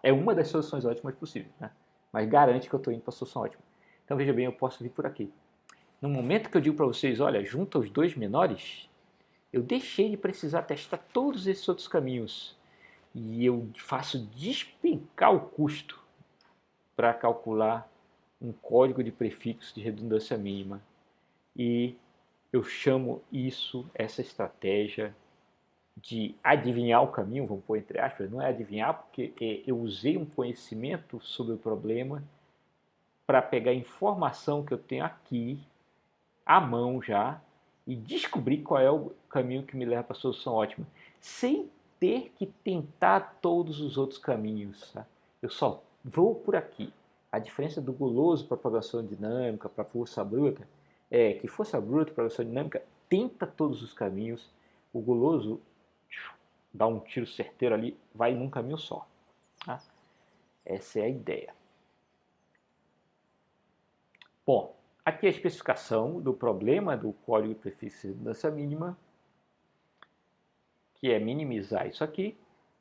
É uma das soluções ótimas possíveis, né? Mas garante que eu estou indo para a solução ótima. Então veja bem, eu posso vir por aqui. No momento que eu digo para vocês, olha, junta os dois menores, eu deixei de precisar testar todos esses outros caminhos e eu faço despencar o custo para calcular um código de prefixo de redundância mínima e eu chamo isso, essa estratégia, de adivinhar o caminho, vamos pôr entre aspas, não é adivinhar porque eu usei um conhecimento sobre o problema para pegar a informação que eu tenho aqui à mão já e descobrir qual é o caminho que me leva para a solução ótima, sem ter que tentar todos os outros caminhos. Tá? Eu só vou por aqui. A diferença do guloso para programação dinâmica, para força bruta, é que força bruta, programação dinâmica, tenta todos os caminhos. O guloso dá um tiro certeiro ali, vai num caminho só. Tá? Essa é a ideia. Bom, aqui a especificação do problema do código de prefixo de redundância mínima, que é minimizar isso aqui,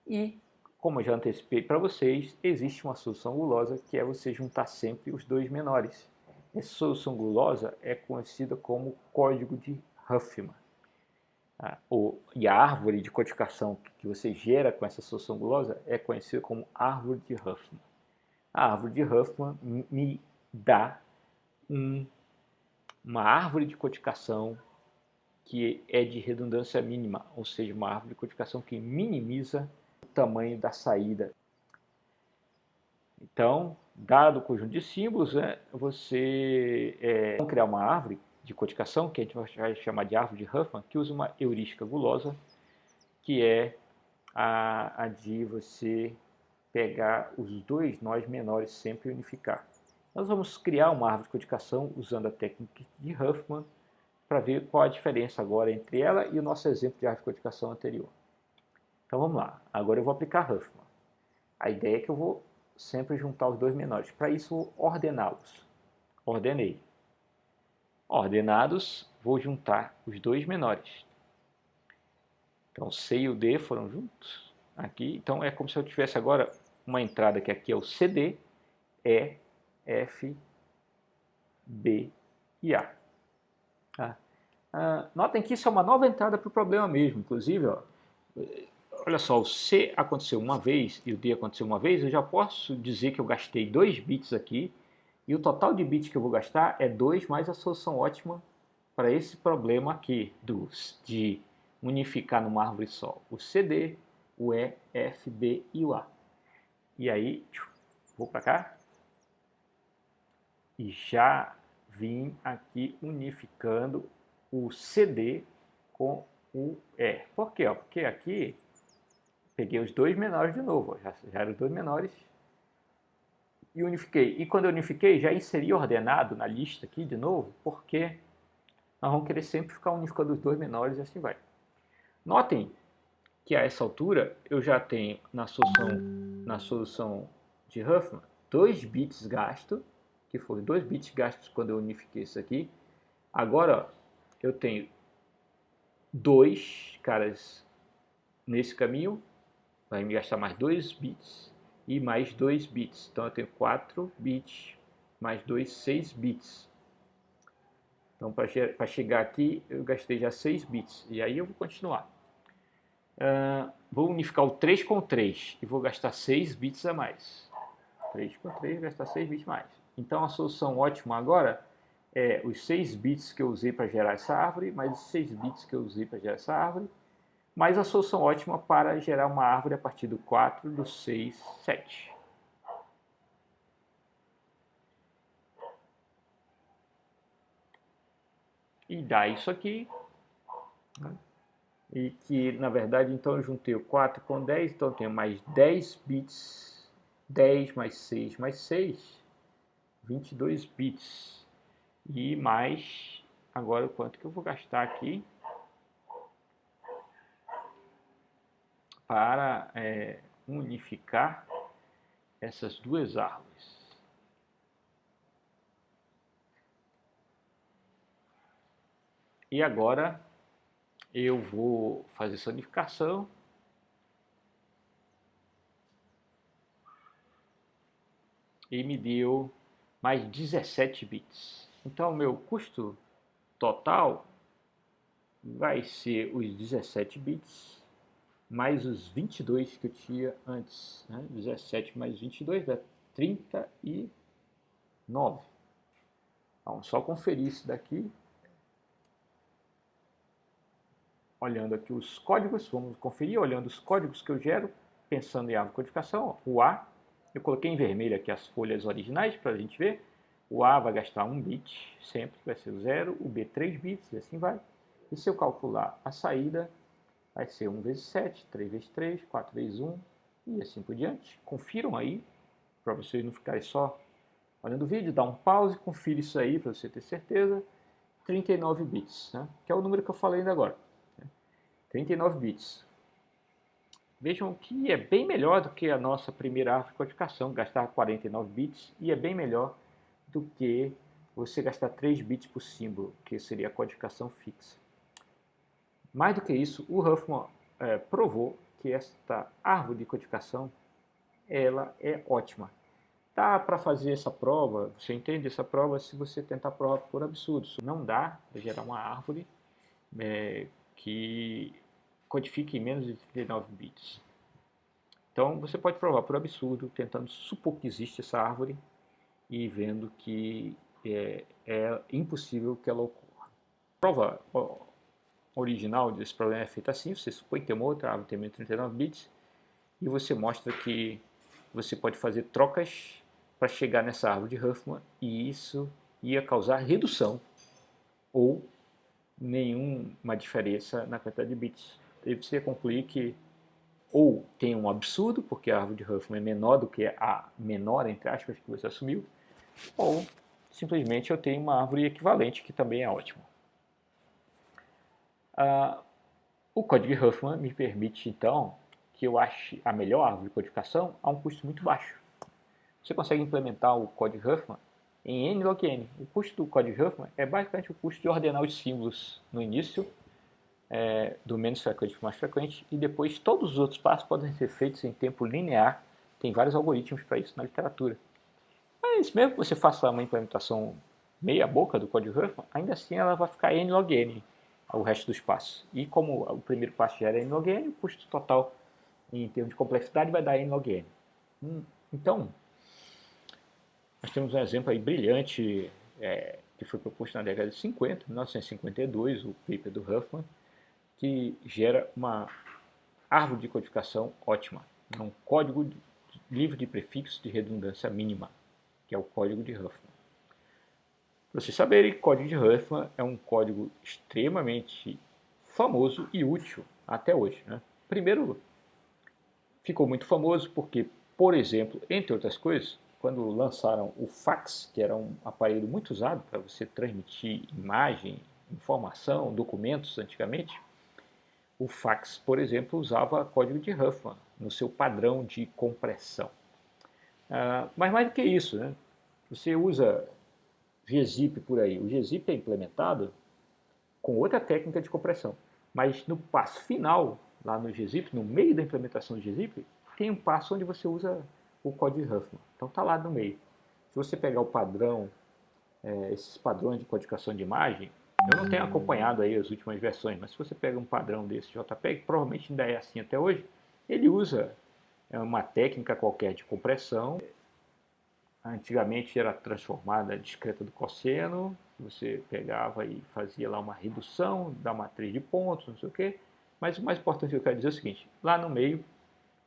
e, como eu já antecipei para vocês, existe uma solução gulosa, que é você juntar sempre os dois menores. Essa solução gulosa é conhecida como código de Huffman. E a árvore de codificação que você gera com essa solução gulosa é conhecida como árvore de Huffman. A árvore de Huffman me dá uma árvore de codificação que é de redundância mínima, ou seja, uma árvore de codificação que minimiza o tamanho da saída. Então, dado o conjunto de símbolos, você vai criar uma árvore de codificação, que a gente vai chamar de árvore de Huffman, que usa uma heurística gulosa, que é a de você pegar os dois nós menores sempre e unificar. Nós vamos criar uma árvore de codificação usando a técnica de Huffman para ver qual a diferença agora entre ela e o nosso exemplo de árvore de codificação anterior. Então vamos lá, agora eu vou aplicar Huffman. A ideia é que eu vou sempre juntar os dois menores. Para isso, vou ordená-los. Ordenei. Ordenados, vou juntar os dois menores. Então, C e o D foram juntos aqui. Então, é como se eu tivesse agora uma entrada que aqui é o CD, E, F, B e A. Tá? Notem que isso é uma nova entrada para o problema mesmo. Inclusive, ó, olha só, o C aconteceu uma vez e o D aconteceu uma vez, eu já posso dizer que eu gastei 2 bits aqui, e o total de bits que eu vou gastar é 2 mais a solução ótima para esse problema aqui, de unificar numa árvore só o CD, o E, F, B e o A. E aí, vou para cá, e já vim aqui unificando o CD com o E. Por quê? Porque aqui peguei os dois menores de novo, já eram os dois menores, e unifiquei. E quando eu unifiquei, já inseri ordenado na lista aqui de novo, porque nós vamos querer sempre ficar unificando os dois menores e assim vai. Notem que a essa altura eu já tenho na solução de Huffman 2 bits gastos, que foram 2 bits gastos quando eu unifiquei isso aqui. Agora ó, eu tenho 2 caras nesse caminho, vai me gastar mais 2 bits e mais 2 bits. Então eu tenho 4 bits mais 2, 6 bits. Então para chegar aqui eu gastei já 6 bits. E aí eu vou continuar. Vou unificar o 3 com 3 e vou gastar 6 bits a mais. 3 com 3 vou gastar 6 bits a mais. Então a solução ótima agora é os 6 bits que eu usei para gerar essa árvore, mais os 6 bits que eu usei para gerar essa árvore, mais a solução ótima para gerar uma árvore a partir do 4, do 6, 7. E dá isso aqui, né? E que na verdade então eu juntei o 4 com 10, então eu tenho mais 10 bits, 10 mais 6 mais 6, 22 bits. E mais, agora o quanto que eu vou gastar aqui para unificar essas duas árvores. E agora eu vou fazer essa unificação. E me deu mais 17 bits. Então, o meu custo total vai ser os 17 bits mais os 22 que eu tinha antes. Né? 17 mais 22 dá 39. Vamos só conferir isso daqui. Olhando aqui os códigos, vamos conferir, olhando os códigos que eu gero, pensando em árvore de codificação. O A, eu coloquei em vermelho aqui as folhas originais para a gente ver. O A vai gastar 1 bit, sempre vai ser o 0, o B 3 bits e assim vai. E se eu calcular a saída, vai ser 1 vezes 7, 3 vezes 3, 4 vezes 1 e assim por diante. Confiram aí, para vocês não ficarem só olhando o vídeo, dá um pause, confira isso aí para você ter certeza. 39 bits, né? Que é o número que eu falei ainda agora. 39 bits. Vejam que é bem melhor do que a nossa primeira árvore de codificação, gastar 49 bits, e é bem melhor do que você gastar 3 bits por símbolo, que seria a codificação fixa. Mais do que isso, o Huffman provou que esta árvore de codificação ela é ótima. Dá para fazer essa prova, você entende essa prova se você tentar prova por absurdo. Não dá para gerar uma árvore que codifique em menos de 39 bits. Então você pode provar por absurdo, tentando supor que existe essa árvore e vendo que é impossível que ela ocorra. A prova original desse problema é feita assim, você supõe que tem uma outra árvore, tem menos de 39 bits, e você mostra que você pode fazer trocas para chegar nessa árvore de Huffman, e isso ia causar redução ou nenhuma diferença na quantidade de bits. E você ia concluir que ou tem um absurdo, porque a árvore de Huffman é menor do que a menor, entre aspas, que você assumiu, ou simplesmente eu tenho uma árvore equivalente, que também é ótimo. O código de Huffman me permite, então, que eu ache a melhor árvore de codificação a um custo muito baixo. Você consegue implementar o código Huffman em n log n. O custo do código Huffman é basicamente o custo de ordenar os símbolos no início, do menos frequente para o mais frequente, e depois todos os outros passos podem ser feitos em tempo linear. Tem vários algoritmos para isso na literatura. Mas mesmo que você faça uma implementação meia boca do código Huffman, ainda assim ela vai ficar n log n o resto dos passos. E como o primeiro passo já era n log n, o custo total em termos de complexidade vai dar n log n. Então, nós temos um exemplo aí brilhante que foi proposto na década de 50, 1952, o paper do Huffman, que gera uma árvore de codificação ótima, um código livre de prefixos de redundância mínima, que é o código de Huffman. Para vocês saberem, o código de Huffman é um código extremamente famoso e útil até hoje. Né? Primeiro, ficou muito famoso porque, por exemplo, entre outras coisas, quando lançaram o fax, que era um aparelho muito usado para você transmitir imagem, informação, documentos antigamente, o fax, por exemplo, usava código de Huffman no seu padrão de compressão. Mas mais do que isso, né? Você usa gzip por aí. O gzip é implementado com outra técnica de compressão. Mas no passo final, lá no gzip, no meio da implementação do gzip, tem um passo onde você usa o código de Huffman. Então está lá no meio. Se você pegar o padrão, esses padrões de codificação de imagem, eu não tenho acompanhado aí as últimas versões, mas se você pega um padrão desse JPEG, provavelmente ainda é assim até hoje, ele usa uma técnica qualquer de compressão. Antigamente era transformada discreta do cosseno, você pegava e fazia lá uma redução da matriz de pontos, não sei o quê. Mas o mais importante que eu quero dizer é o seguinte, lá no meio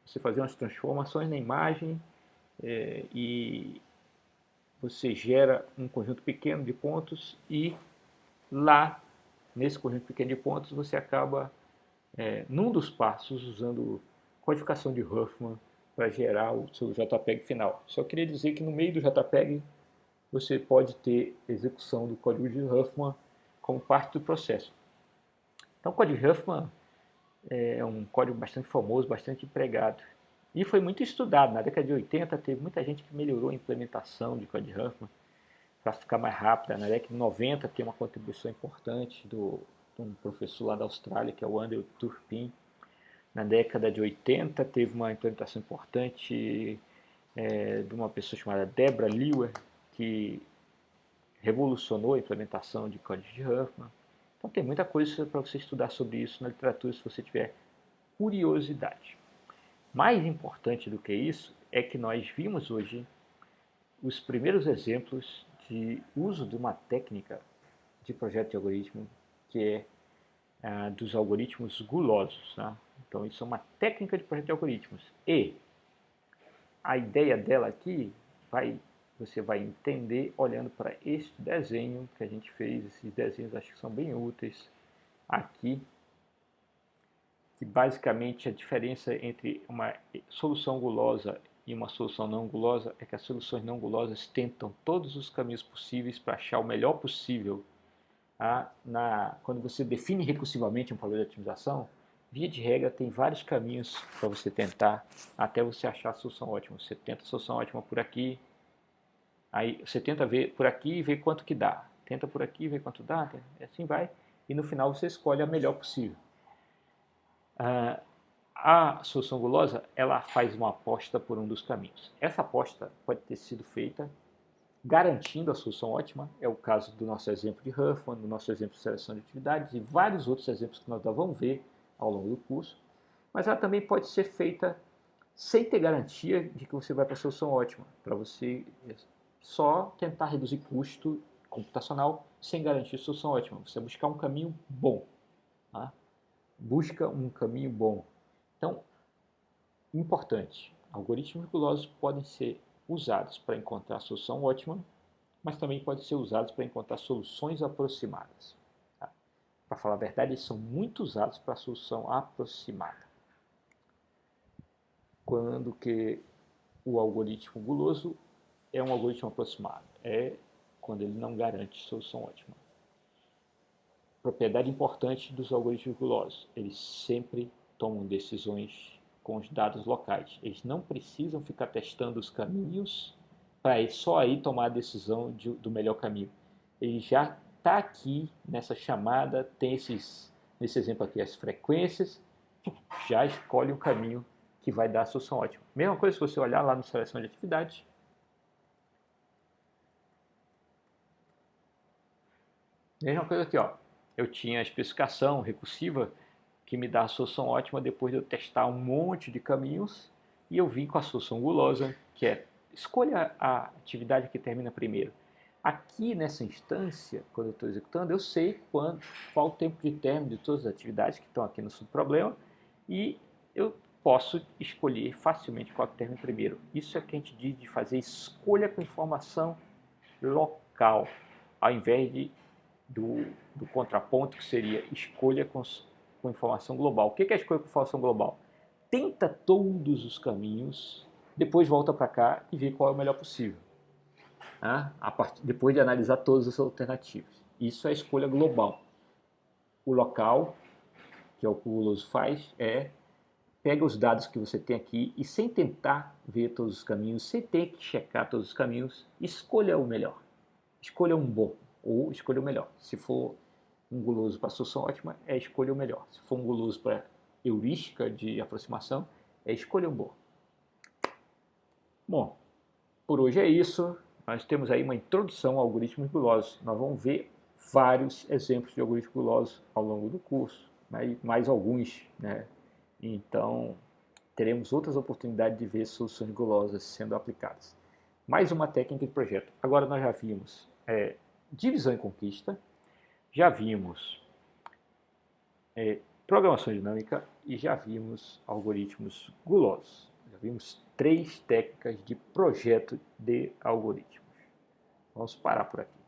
você fazia umas transformações na imagem e você gera um conjunto pequeno de pontos e lá, nesse conjunto pequeno de pontos, você acaba, num dos passos, usando codificação de Huffman para gerar o seu JPEG final. Só queria dizer que no meio do JPEG você pode ter execução do código de Huffman como parte do processo. Então o código de Huffman é um código bastante famoso, bastante empregado. E foi muito estudado. Na década de 80 teve muita gente que melhorou a implementação de código de Huffman para ficar mais rápida. Na década de 90 tem uma contribuição importante de um professor lá da Austrália, que é o Andrew Turpin. Na década de 80 teve uma implementação importante de uma pessoa chamada Deborah Lewer, que revolucionou a implementação de código de Huffman. Então tem muita coisa para você estudar sobre isso na literatura se você tiver curiosidade. Mais importante do que isso é que nós vimos hoje os primeiros exemplos de uso de uma técnica de projeto de algoritmo que é dos algoritmos gulosos. Né? Então isso é uma técnica de projeto de algoritmos. E a ideia dela aqui você vai entender olhando para este desenho que a gente fez. Esses desenhos acho que são bem úteis aqui, que basicamente a diferença entre uma solução gulosa e uma solução não gulosa é que as soluções não gulosas tentam todos os caminhos possíveis para achar o melhor possível. Quando você define recursivamente um problema de otimização, via de regra tem vários caminhos para você tentar até você achar a solução ótima. Você tenta a solução ótima por aqui, aí você tenta ver por aqui e ver quanto que dá. Tenta por aqui, ver quanto dá, assim vai. E no final você escolhe a melhor possível. A solução gulosa, ela faz uma aposta por um dos caminhos. Essa aposta pode ter sido feita garantindo a solução ótima, é o caso do nosso exemplo de Huffman, do nosso exemplo de seleção de atividades e vários outros exemplos que nós vamos ver ao longo do curso, mas ela também pode ser feita sem ter garantia de que você vai para a solução ótima, para você só tentar reduzir custo computacional sem garantir a solução ótima, você buscar um caminho bom. Tá? Busca um caminho bom. Então, importante, algoritmos gulosos podem ser usados para encontrar a solução ótima, mas também podem ser usados para encontrar soluções aproximadas. Tá? Para falar a verdade, eles são muito usados para a solução aproximada. Quando que o algoritmo guloso é um algoritmo aproximado? É quando ele não garante solução ótima. Propriedade importante dos algoritmos gulosos, eles sempre tomam decisões com os dados locais. Eles não precisam ficar testando os caminhos para só aí tomar a decisão do melhor caminho. Ele já está aqui nessa chamada, tem nesse exemplo aqui as frequências, já escolhe o caminho que vai dar a solução ótima. Mesma coisa se você olhar lá no seleção de atividades. Mesma coisa aqui, ó. Eu tinha a especificação recursiva que me dá a solução ótima depois de eu testar um monte de caminhos e eu vim com a solução gulosa, que é escolha a atividade que termina primeiro. Aqui nessa instância, quando eu estou executando, eu sei qual o tempo de término de todas as atividades que estão aqui no subproblema e eu posso escolher facilmente qual que termina primeiro. Isso é o que a gente diz de fazer escolha com informação local, ao invés do contraponto, que seria escolha com informação global. O que é a escolha com informação global? Tenta todos os caminhos, depois volta para cá e vê qual é o melhor possível. Depois de analisar todas as alternativas. Isso é a escolha global. O local, que é o que o guloso faz, pega os dados que você tem aqui e sem tentar ver todos os caminhos, sem ter que checar todos os caminhos, escolha o melhor. Escolha um bom ou escolha o melhor. Se for um guloso para solução ótima, escolha o melhor. Se for um guloso para heurística de aproximação, escolha o bom. Bom, por hoje é isso. Nós temos aí uma introdução a algoritmos gulosos. Nós vamos ver vários exemplos de algoritmos gulosos ao longo do curso, mais alguns, né? Então, teremos outras oportunidades de ver soluções gulosas sendo aplicadas. Mais uma técnica de projeto. Agora nós já vimos divisão e conquista, já vimos programação dinâmica e já vimos algoritmos gulosos. Já vimos 3 técnicas de projeto de algoritmos. Vamos parar por aqui.